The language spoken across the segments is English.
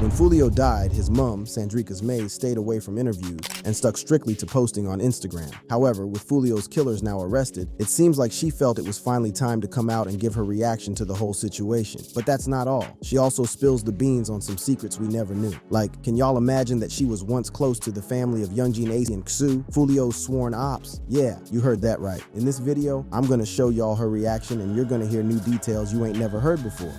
When Foolio died, his mom, Sandrika's Mays, stayed away from interviews and stuck strictly to posting on Instagram. However, with Foolio's killers now arrested, it seems like she felt it was finally time to come out and give her reaction to the whole situation. But that's not all. She also spills the beans on some secrets we never knew. Like, can y'all imagine that she was once close to the family of Youngjin Ace and Xu, Foolio's sworn ops? Yeah, you heard that right. In this video, I'm gonna show y'all her reaction and you're gonna hear new details you ain't never heard before.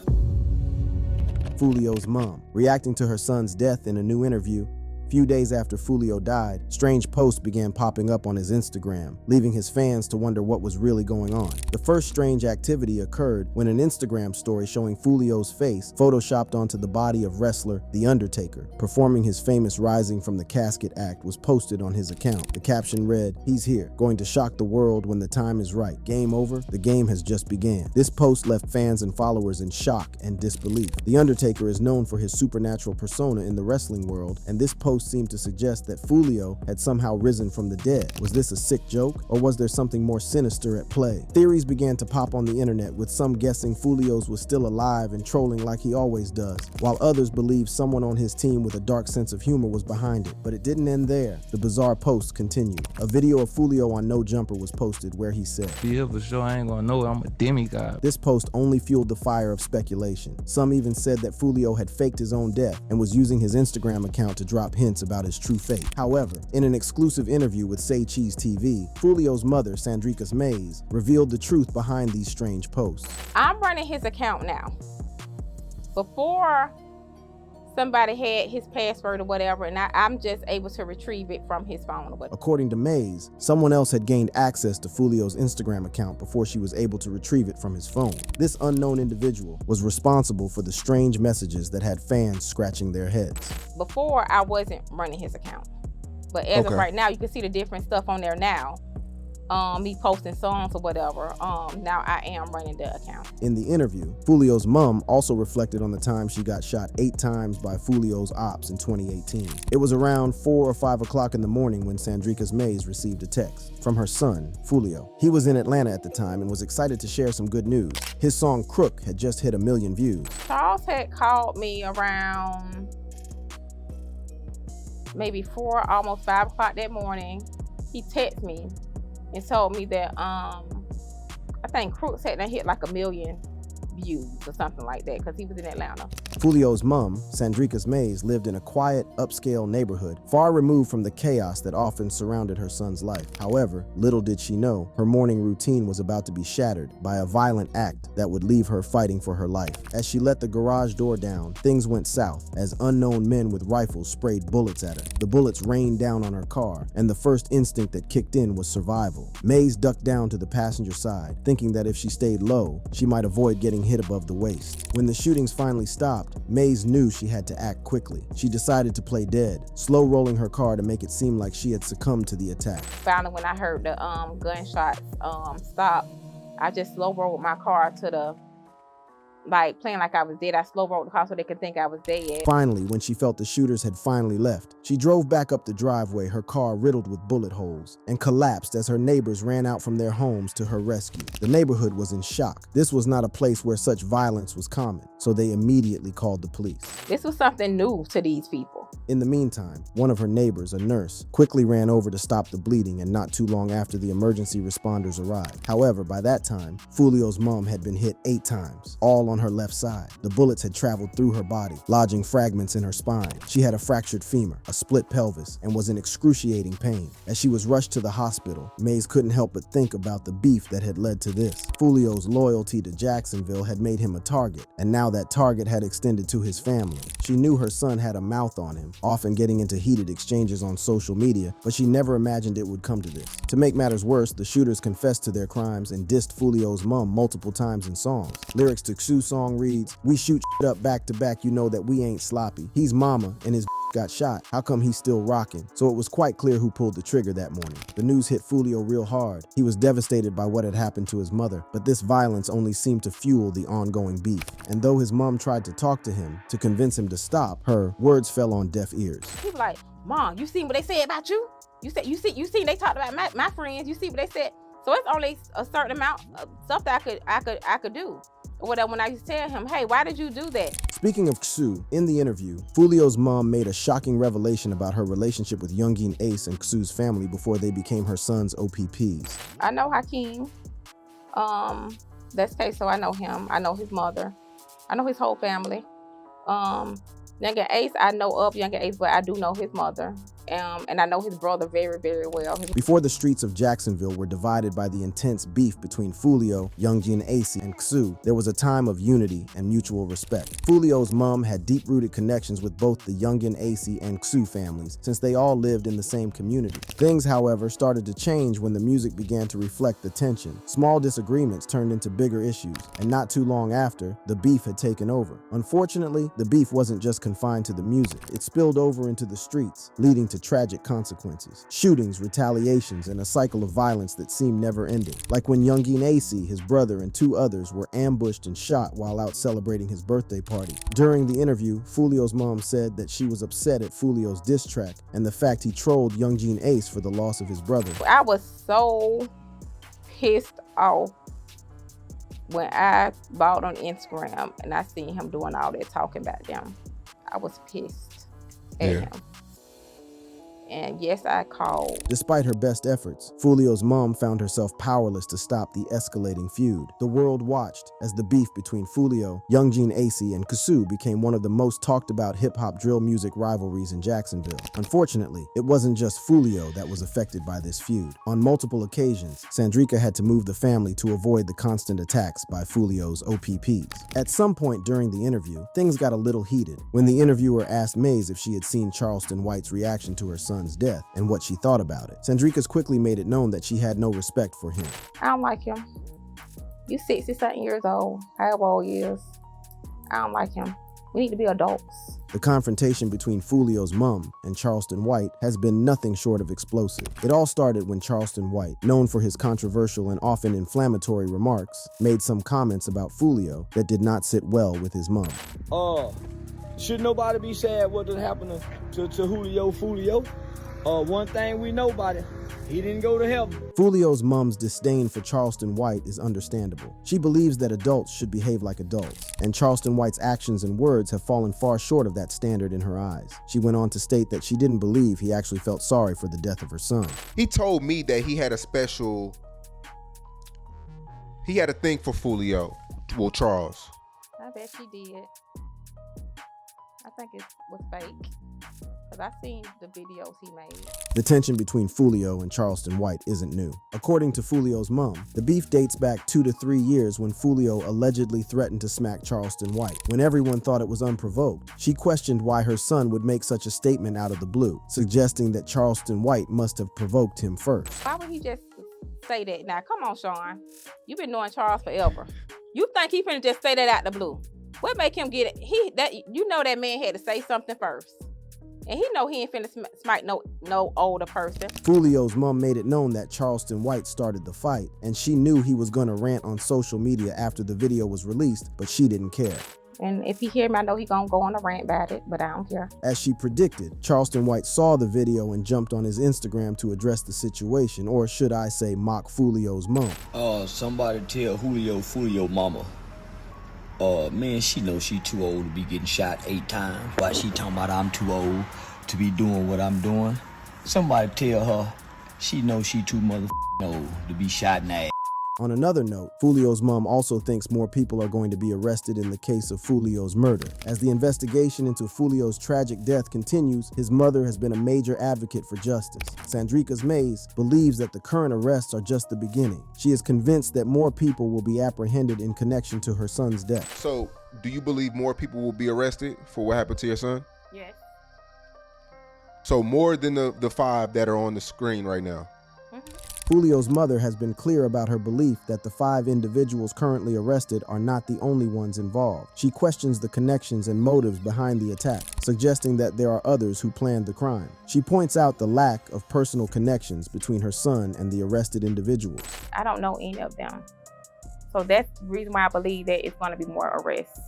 Foolio's mom, reacting to her son's death in a new interview. Few days after Foolio died, strange posts began popping up on his Instagram, leaving his fans to wonder what was really going on. The first strange activity occurred when an Instagram story showing Foolio's face photoshopped onto the body of wrestler The Undertaker, performing his famous Rising from the Casket act, was posted on his account. The caption read, "He's here, going to shock the world when the time is right. Game over, the game has just began." This post left fans and followers in shock and disbelief. The Undertaker is known for his supernatural persona in the wrestling world, and this post seemed to suggest that Foolio had somehow risen from the dead. Was this a sick joke, or was there something more sinister at play? Theories began to pop on the internet, with some guessing Foolio's was still alive and trolling like he always does, while others believed someone on his team with a dark sense of humor was behind it. But it didn't end there. The bizarre posts continued. A video of Foolio on No Jumper was posted where he said, "Yeah, for sure, I ain't gonna know I'm a demigod." This post only fueled the fire of speculation. Some even said that Foolio had faked his own death and was using his Instagram account to drop hints about his true fate. However, in an exclusive interview with Say Cheese TV, Foolio's mother, Sandrika's Mays, revealed the truth behind these strange posts. I'm running his account now. Before, somebody had his password or whatever, and I'm just able to retrieve it from his phone or whatever. According to Mays, someone else had gained access to Foolio's Instagram account before she was able to retrieve it from his phone. This unknown individual was responsible for the strange messages that had fans scratching their heads. Before, I wasn't running his account. But as of right now, you can see the different stuff on there now. Me posting songs or whatever. Now I am running the account. In the interview, Foolio's mom also reflected on the time she got shot 8 times by Foolio's ops in 2018. It was around 4 or 5 o'clock in the morning when Sandrika's Mays received a text from her son, Foolio. He was in Atlanta at the time and was excited to share some good news. His song Crook had just hit 1 million views. Charles had called me around maybe 4, almost 5 o'clock that morning. He texted me and told me that I think Crooks had hit like 1 million views or something like that because he was in Atlanta. Foolio's mom, Sandrika's Mays, lived in a quiet, upscale neighborhood, far removed from the chaos that often surrounded her son's life. However, little did she know, her morning routine was about to be shattered by a violent act that would leave her fighting for her life. As she let the garage door down, things went south as unknown men with rifles sprayed bullets at her. The bullets rained down on her car, and the first instinct that kicked in was survival. Mays ducked down to the passenger side, thinking that if she stayed low, she might avoid getting hit above the waist. When the shootings finally stopped, Mays knew she had to act quickly. She decided to play dead, slow rolling her car to make it seem like she had succumbed to the attack. Finally, when I heard the gunshots stop, I just slow rolled my car to the, like playing like I was dead. I slow rolled the car so they could think I was dead. Finally, when she felt the shooters had finally left, she drove back up the driveway, her car riddled with bullet holes, and collapsed as her neighbors ran out from their homes to her rescue. The neighborhood was in shock. This was not a place where such violence was common, so they immediately called the police. This was something new to these people. In the meantime, one of her neighbors, a nurse, quickly ran over to stop the bleeding, and not too long after the emergency responders arrived. However, by that time, Foolio's mom had been hit 8 times, all on her left side. The bullets had traveled through her body, lodging fragments in her spine. She had a fractured femur, a split pelvis, and was in excruciating pain. As she was rushed to the hospital, Mays couldn't help but think about the beef that had led to this. Foolio's loyalty to Jacksonville had made him a target, and now that target had extended to his family. She knew her son had a mouth on him, often getting into heated exchanges on social media, but she never imagined it would come to this. To make matters worse, the shooters confessed to their crimes and dissed Foolio's mom multiple times in songs. Lyrics to Xu's song reads, "We shoot shit up back to back, you know that we ain't sloppy. He's mama and his got shot. How come he's still rocking?" So it was quite clear who pulled the trigger that morning. The news hit Foolio real hard. He was devastated by what had happened to his mother, but this violence only seemed to fuel the ongoing beef. And though his mom tried to talk to him to convince him to stop, her words fell on deaf ears. He was like, "Mom, you seen what they said about you? You seen they talked about my friends. You see what they said? So it's only a certain amount of stuff that I could do." whatever, when I used to tell him, hey, why did you do that? Speaking of Ksu, in the interview, Foolio's mom made a shocking revelation about her relationship with Youngin Ace and Ksu's family before they became her son's OPPs. I know Hakeem. That's Queso. I know him. I know his mother. I know his whole family. Youngin Ace, I know of Youngin Ace, but I do know his mother. And I know his brother very, very well. Before the streets of Jacksonville were divided by the intense beef between Foolio, Youngin Ace, and Ksu, there was a time of unity and mutual respect. Foolio's mom had deep-rooted connections with both the Youngin Ace and Ksu families, since they all lived in the same community. Things, however, started to change when the music began to reflect the tension. Small disagreements turned into bigger issues, and not too long after, the beef had taken over. Unfortunately, the beef wasn't just confined to the music. It spilled over into the streets, leading to tragic consequences. Shootings, retaliations, and a cycle of violence that seemed never-ending. Like when Youngin Ace, his brother, and 2 others were ambushed and shot while out celebrating his birthday party. During the interview, Foolio's mom said that she was upset at Foolio's diss track and the fact he trolled Youngin Ace for the loss of his brother. I was so pissed off when I bought on Instagram and I seen him doing all that talking about them. I was pissed at him. And yes, I called. Despite her best efforts, Foolio's mom found herself powerless to stop the escalating feud. The world watched as the beef between Foolio, Youngin Ace, and Ksu became one of the most talked about hip-hop drill music rivalries in Jacksonville. Unfortunately, it wasn't just Foolio that was affected by this feud. On multiple occasions, Sandrika had to move the family to avoid the constant attacks by Foolio's OPPs. At some point during the interview, things got a little heated when the interviewer asked Maze if she had seen Charleston White's reaction to her son's death and what she thought about it. Sandrika's quickly made it known that she had no respect for him. I don't like him. You 60-something years old, however old he is. I don't like him. We need to be adults. The confrontation between Foolio's mom and Charleston White has been nothing short of explosive. It all started when Charleston White, known for his controversial and often inflammatory remarks, made some comments about Foolio that did not sit well with his mom. Should nobody be sad what did happen to Julio Foolio? One thing we know about it, he didn't go to heaven. Foolio's mom's disdain for Charleston White is understandable. She believes that adults should behave like adults, and Charleston White's actions and words have fallen far short of that standard in her eyes. She went on to state that she didn't believe he actually felt sorry for the death of her son. He told me that he had a thing for Foolio, well, Charles. I bet she did. I think it was fake. Because I seen the videos he made. The tension between Foolio and Charleston White isn't new. According to Foolio's mom, the beef dates back 2 to 3 years when Foolio allegedly threatened to smack Charleston White. When everyone thought it was unprovoked, she questioned why her son would make such a statement out of the blue, suggesting that Charleston White must have provoked him first. Why would he just say that? Now, come on, Sean. You've been knowing Charles forever. You think he finna just say that out the blue? What make him get it? You know that man had to say something first. And he know he ain't finna smite no older person. Foolio's mom made it known that Charleston White started the fight, and she knew he was gonna rant on social media after the video was released, but she didn't care. And if he hear me, I know he gonna go on a rant about it, but I don't care. As she predicted, Charleston White saw the video and jumped on his Instagram to address the situation, or should I say mock Foolio's mom. Somebody tell Foolio mama. Man, she knows she too old to be getting shot 8 times. Why she talking about I'm too old to be doing what I'm doing? Somebody tell her she knows she too old to be shot in the ass. On another note, Foolio's mom also thinks more people are going to be arrested in the case of Foolio's murder. As the investigation into Foolio's tragic death continues, his mother has been a major advocate for justice. Sandrika's Mays believes that the current arrests are just the beginning. She is convinced that more people will be apprehended in connection to her son's death. So, do you believe more people will be arrested for what happened to your son? Yes. So more than the 5 that are on the screen right now? Foolio's mother has been clear about her belief that the 5 individuals currently arrested are not the only ones involved. She questions the connections and motives behind the attack, suggesting that there are others who planned the crime. She points out the lack of personal connections between her son and the arrested individuals. I don't know any of them. So that's the reason why I believe that it's going to be more arrests.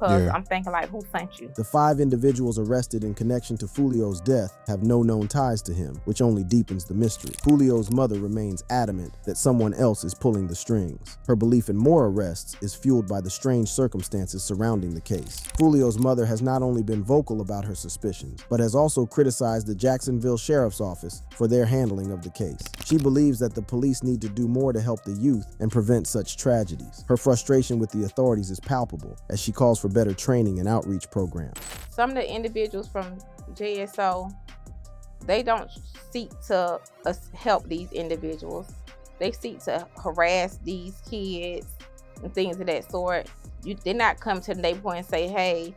because Yeah. I'm thinking like, who sent you? The 5 individuals arrested in connection to Foolio's death have no known ties to him, which only deepens the mystery. Foolio's mother remains adamant that someone else is pulling the strings. Her belief in more arrests is fueled by the strange circumstances surrounding the case. Foolio's mother has not only been vocal about her suspicions, but has also criticized the Jacksonville Sheriff's Office for their handling of the case. She believes that the police need to do more to help the youth and prevent such tragedies. Her frustration with the authorities is palpable as she calls for better training and outreach programs. Some of the individuals from JSO, they don't seek to help these individuals. They seek to harass these kids and things of that sort. They're not coming to the neighborhood and say, hey,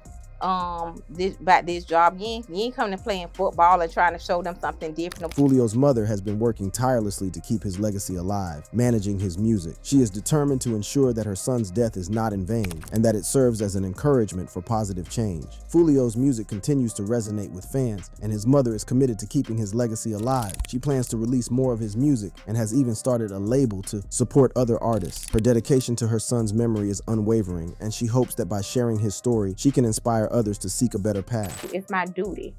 this job. You ain't coming to playing football or trying to show them something different. Foolio's mother has been working tirelessly to keep his legacy alive, managing his music. She is determined to ensure that her son's death is not in vain and that it serves as an encouragement for positive change. Foolio's music continues to resonate with fans, and his mother is committed to keeping his legacy alive. She plans to release more of his music and has even started a label to support other artists. Her dedication to her son's memory is unwavering, and she hopes that by sharing his story, she can inspire others to seek a better path. It's my duty.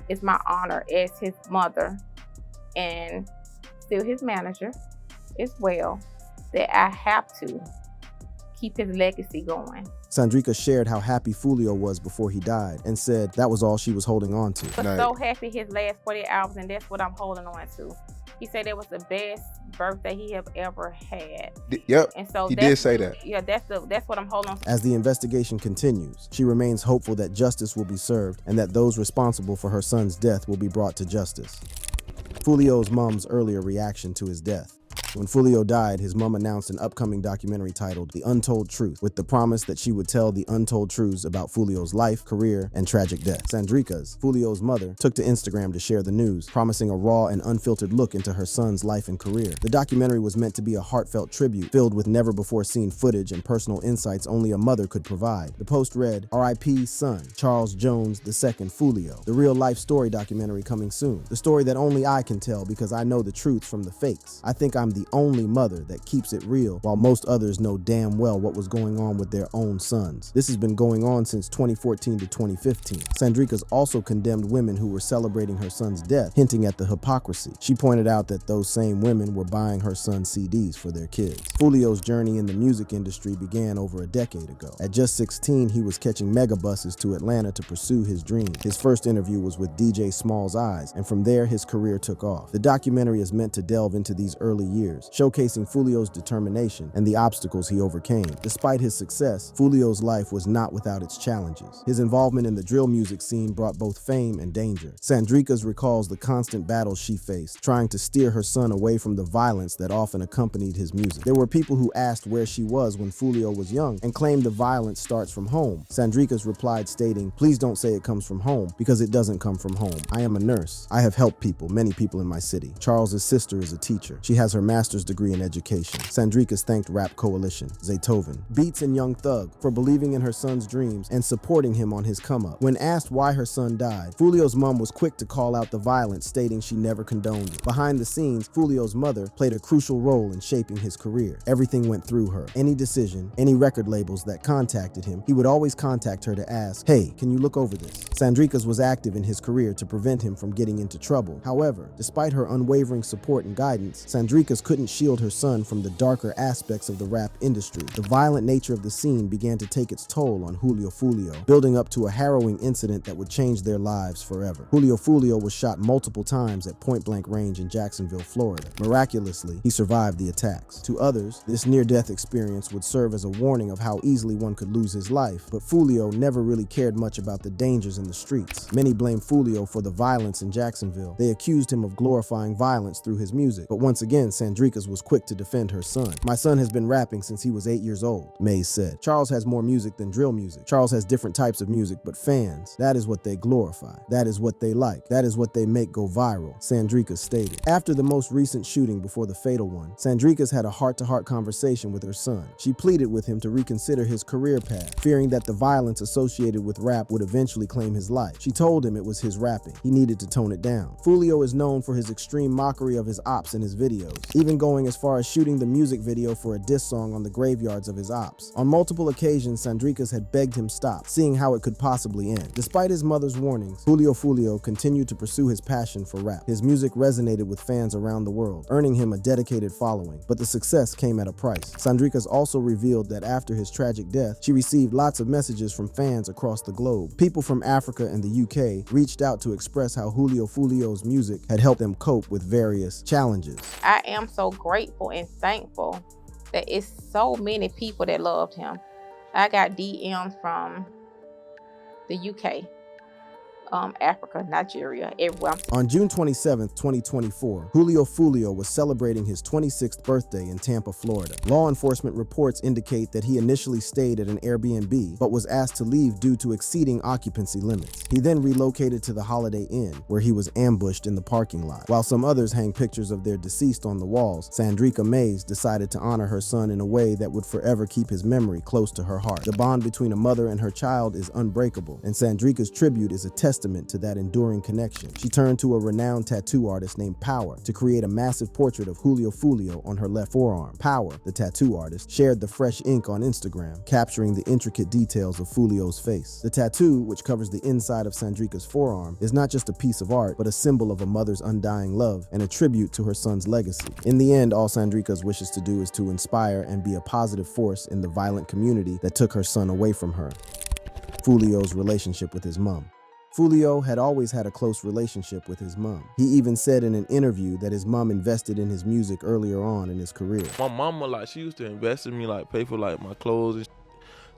It's my honor as his mother and still his manager as well that I have to keep his legacy going. Sandrika shared how happy Foolio was before he died and said that was all she was holding on to. I was so happy his last 48 hours, and that's what I'm holding on to. He said it was the best birthday he have ever had. Yep, and so he did say that. Yeah, that's what I'm holding on to. As the investigation continues, she remains hopeful that justice will be served and that those responsible for her son's death will be brought to justice. Foolio's mom's earlier reaction to his death. When Foolio died, his mom announced an upcoming documentary titled The Untold Truth, with the promise that she would tell the untold truths about Foolio's life, career, and tragic death. Sandrika's, Foolio's mother, took to Instagram to share the news, promising a raw and unfiltered look into her son's life and career. The documentary was meant to be a heartfelt tribute, filled with never-before-seen footage and personal insights only a mother could provide. The post read, R.I.P. son, Charles Jones II Foolio. The real-life story documentary coming soon. The story that only I can tell because I know the truths from the fakes. I think I'm the only mother that keeps it real, while most others know damn well what was going on with their own sons. This has been going on since 2014 to 2015. Sandrika's also condemned women who were celebrating her son's death, hinting at the hypocrisy. She pointed out that those same women were buying her son's CDs for their kids. Foolio's journey in the music industry began over a decade ago. At just 16, he was catching megabuses to Atlanta to pursue his dream. His first interview was with DJ Small's Eyes, and from there his career took off. The documentary is meant to delve into these early years, showcasing Foolio's determination and the obstacles he overcame. Despite his success, Foolio's life was not without its challenges. His involvement in the drill music scene brought both fame and danger. Sandrika's recalls the constant battles she faced, trying to steer her son away from the violence that often accompanied his music. There were people who asked where she was when Foolio was young and claimed the violence starts from home. Sandrika's replied stating, "Please don't say it comes from home, because it doesn't come from home. I am a nurse. I have helped people, many people in my city. Charles's sister is a teacher. She has her master's degree in education." Sandrika's thanked Rap Coalition, Zaytoven, Beats, and Young Thug for believing in her son's dreams and supporting him on his come-up. When asked why her son died, Foolio's mom was quick to call out the violence, stating she never condoned it. Behind the scenes, Foolio's mother played a crucial role in shaping his career. Everything went through her. Any decision, any record labels that contacted him, he would always contact her to ask, "Hey, can you look over this?" Sandrika's was active in his career to prevent him from getting into trouble. However, despite her unwavering support and guidance, Sandrika's couldn't shield her son from the darker aspects of the rap industry. The violent nature of the scene began to take its toll on Julio Foolio, building up to a harrowing incident that would change their lives forever. Julio Foolio was shot multiple times at point-blank range in Jacksonville, Florida. Miraculously, he survived the attacks. To others, this near-death experience would serve as a warning of how easily one could lose his life, but Foolio never really cared much about the dangers in the streets. Many blame Foolio for the violence in Jacksonville. They accused him of glorifying violence through his music, but once again, Sandrika's was quick to defend her son. "My son has been rapping since he was 8 years old," Mays said. "Charles has more music than drill music. Charles has different types of music, but fans, that is what they glorify. That is what they like. That is what they make go viral," Sandrika stated. After the most recent shooting before the fatal one, Sandrika's had a heart-to-heart conversation with her son. She pleaded with him to reconsider his career path, fearing that the violence associated with rap would eventually claim his life. She told him it was his rapping. He needed to tone it down. Foolio is known for his extreme mockery of his ops in his videos, even going as far as shooting the music video for a diss song on the graveyards of his ops. On multiple occasions, Sandrikas had begged him stop, seeing how it could possibly end. Despite his mother's warnings, Foolio continued to pursue his passion for rap. His music resonated with fans around the world, earning him a dedicated following, but the success came at a price. Sandrikas also revealed that after his tragic death, she received lots of messages from fans across the globe. People from Africa and the UK reached out to express how Foolio's music had helped them cope with various challenges. I am so grateful and thankful that it's so many people that loved him. I got DMs from the UK, Africa, Nigeria, everywhere. On June 27, 2024, Foolio was celebrating his 26th birthday in Tampa, Florida. Law enforcement reports indicate that he initially stayed at an Airbnb, but was asked to leave due to exceeding occupancy limits. He then relocated to the Holiday Inn, where he was ambushed in the parking lot. While some others hang pictures of their deceased on the walls, Sandrika Mays decided to honor her son in a way that would forever keep his memory close to her heart. The bond between a mother and her child is unbreakable, and Sandrika's tribute is a testament to that enduring connection. She turned to a renowned tattoo artist named Power to create a massive portrait of Foolio on her left forearm. Power, the tattoo artist, shared the fresh ink on Instagram, capturing the intricate details of Foolio's face. The tattoo, which covers the inside of Sandrika's forearm, is not just a piece of art, but a symbol of a mother's undying love and a tribute to her son's legacy. In the end, all Sandrika wishes to do is to inspire and be a positive force in the violent community that took her son away from her. Foolio's relationship with his mom. Foolio had always had a close relationship with his mom. He even said in an interview that his mom invested in his music earlier on in his career. My mama, like, she used to invest in me, like, pay for, like, my clothes and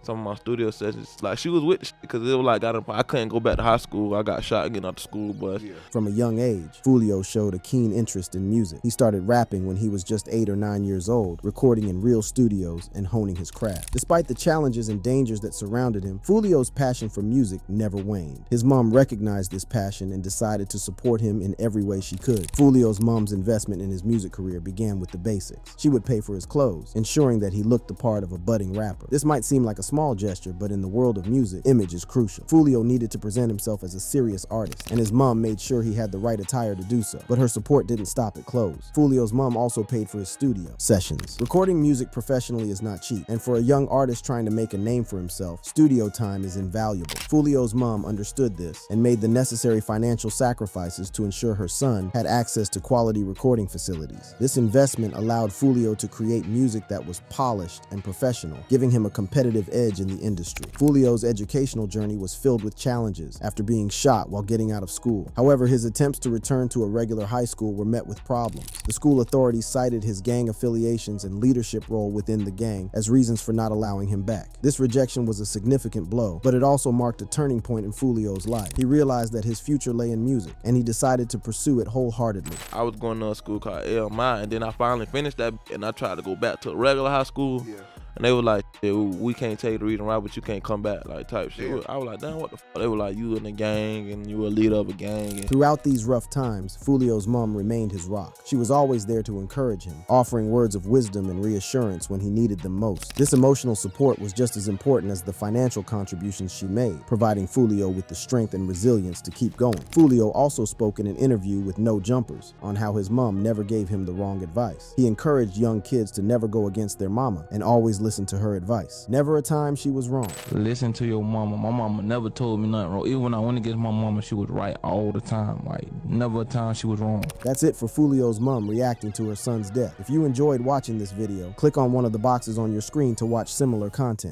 some of my studio sessions. Like, she was with the because it was like, I couldn't go back to high school. I got shot getting out the school bus. Yeah. From a young age, Foolio showed a keen interest in music. He started rapping when he was just 8 or 9 years old, recording in real studios and honing his craft. Despite the challenges and dangers that surrounded him, Foolio's passion for music never waned. His mom recognized this passion and decided to support him in every way she could. Foolio's mom's investment in his music career began with the basics. She would pay for his clothes, ensuring that he looked the part of a budding rapper. This might seem like a small gesture, but in the world of music, image is crucial. Foolio needed to present himself as a serious artist, and his mom made sure he had the right attire to do so. But her support didn't stop at clothes. Foolio's mom also paid for his studio sessions. Recording music professionally is not cheap, and for a young artist trying to make a name for himself, studio time is invaluable. Foolio's mom understood this and made the necessary financial sacrifices to ensure her son had access to quality recording facilities. This investment allowed Foolio to create music that was polished and professional, giving him a competitive edge in the industry. Foolio's educational journey was filled with challenges after being shot while getting out of school. However, his attempts to return to a regular high school were met with problems. The school authorities cited his gang affiliations and leadership role within the gang as reasons for not allowing him back. This rejection was a significant blow, but it also marked a turning point in Foolio's life. He realized that his future lay in music, and he decided to pursue it wholeheartedly. I was going to a school called LMI, and then I finally finished that, and I tried to go back to a regular high school. Yeah. And they were like, yeah, we can't tell you to read and write, but you can't come back, like, type shit. Yeah. I was like, damn, what the fuck? They were like, you in a gang, and you were a leader of a gang. Throughout these rough times, Foolio's mom remained his rock. She was always there to encourage him, offering words of wisdom and reassurance when he needed them most. This emotional support was just as important as the financial contributions she made, providing Foolio with the strength and resilience to keep going. Foolio also spoke in an interview with No Jumpers on how his mom never gave him the wrong advice. He encouraged young kids to never go against their mama and always listen to her advice. Never a time she was wrong. Listen to your mama. My mama never told me nothing wrong. Even when I went against my mama, she was right all the time. Like, never a time she was wrong. That's it for Foolio's mom reacting to her son's death. If you enjoyed watching this video, click on one of the boxes on your screen to watch similar content.